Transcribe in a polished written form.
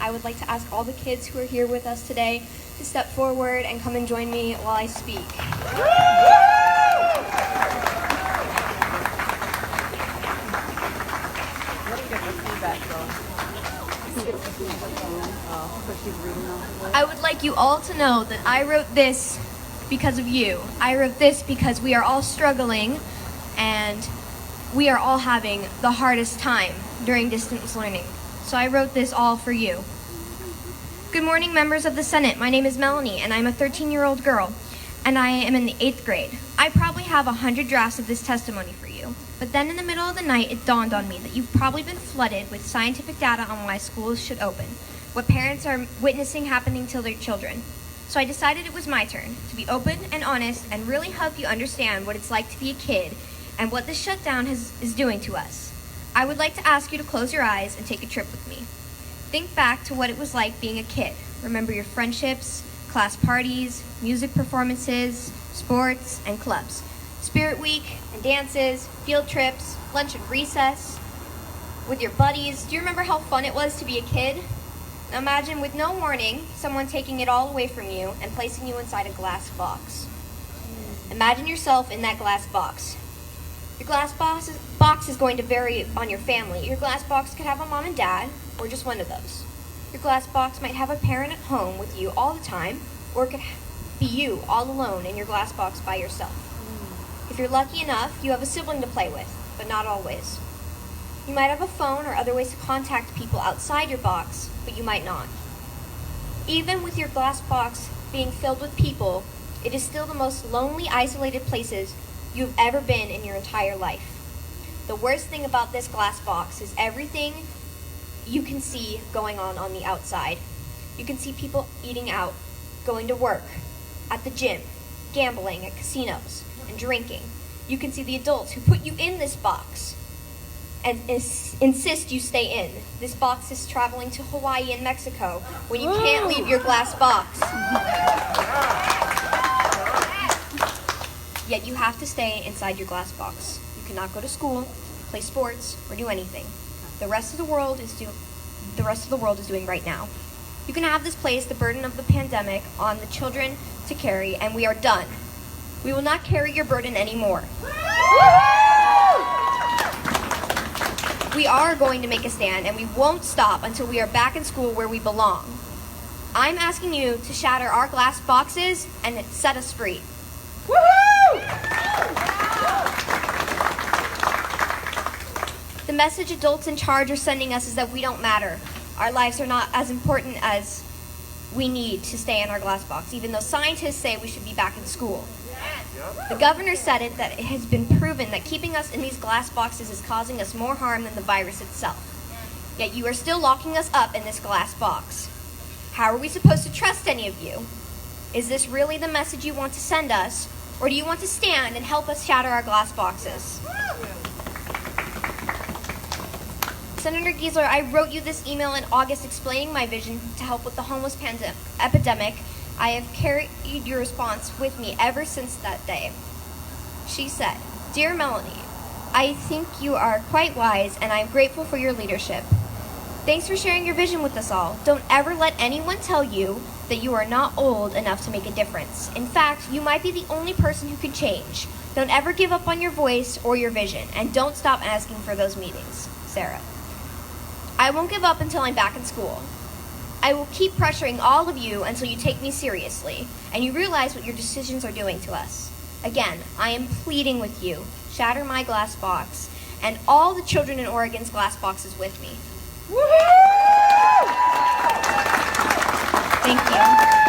I would like to ask all the kids who are here with us today to step forward and come and join me while I speak. I would like you all to know that I wrote this because of you. I wrote this because we are all struggling and we are all having the hardest time during distance learning. So I wrote this all for you. Good morning, members of the Senate. My name is Melanie, and I'm a 13-year-old girl, and I am in the 8th grade. I probably have 100 drafts of this testimony for you, but then in the middle of the night, it dawned on me that you've probably been flooded with scientific data on why schools should open, what parents are witnessing happening to their children. So I decided it was my turn to be open and honest and really help you understand what it's like to be a kid and what this shutdown is doing to us. I would like to ask you to close your eyes and take a trip with me. Think back to what it was like being a kid. Remember your friendships, class parties, music performances, sports, and clubs, spirit week and dances, field trips, lunch and recess with your buddies. Do you remember how fun it was to be a kid? Now imagine with no warning, someone taking it all away from you and placing you inside a glass box. Imagine yourself in that glass box. Your glass box is going to vary on your family. Your glass box could have a mom and dad, or just one of those. Your glass box might have a parent at home with you all the time, or it could be you all alone in your glass box by yourself. If you're lucky enough, you have a sibling to play with, but not always. You might have a phone or other ways to contact people outside your box, but you might not. Even with your glass box being filled with people, it is still the most lonely, isolated places you've ever been in your entire life. The worst thing about this glass box is everything you can see going on the outside. You can see people eating out, going to work, at the gym, gambling at casinos, and drinking. You can see the adults who put you in this box and insist you stay in. This box is traveling to Hawaii and Mexico when you can't leave your glass box. Yet you have to stay inside your glass box. You cannot go to school, play sports, or do anything. The rest of the world is doing right now. You can have this place the burden of the pandemic on the children to carry, and we are done. We will not carry your burden anymore. We are going to make a stand, and we won't stop until we are back in school where we belong. I'm asking you to shatter our glass boxes and set us free. The message adults in charge are sending us is that we don't matter. Our lives are not as important as we need to stay in our glass box, even though scientists say we should be back in school. The governor said that it has been proven that keeping us in these glass boxes is causing us more harm than the virus itself. Yet you are still locking us up in this glass box. How are we supposed to trust any of you? Is this really the message you want to send us, or do you want to stand and help us shatter our glass boxes? Senator Giesler, I wrote you this email in August explaining my vision to help with the homeless epidemic. I have carried your response with me ever since that day. She said, "Dear Melanie, I think you are quite wise and I'm grateful for your leadership. Thanks for sharing your vision with us all. Don't ever let anyone tell you that you are not old enough to make a difference. In fact, you might be the only person who can change. Don't ever give up on your voice or your vision, and don't stop asking for those meetings. Sarah." I won't give up until I'm back in school. I will keep pressuring all of you until you take me seriously and you realize what your decisions are doing to us. Again, I am pleading with you. Shatter my glass box and all the children in Oregon's glass boxes with me. Woo-hoo! Thank you.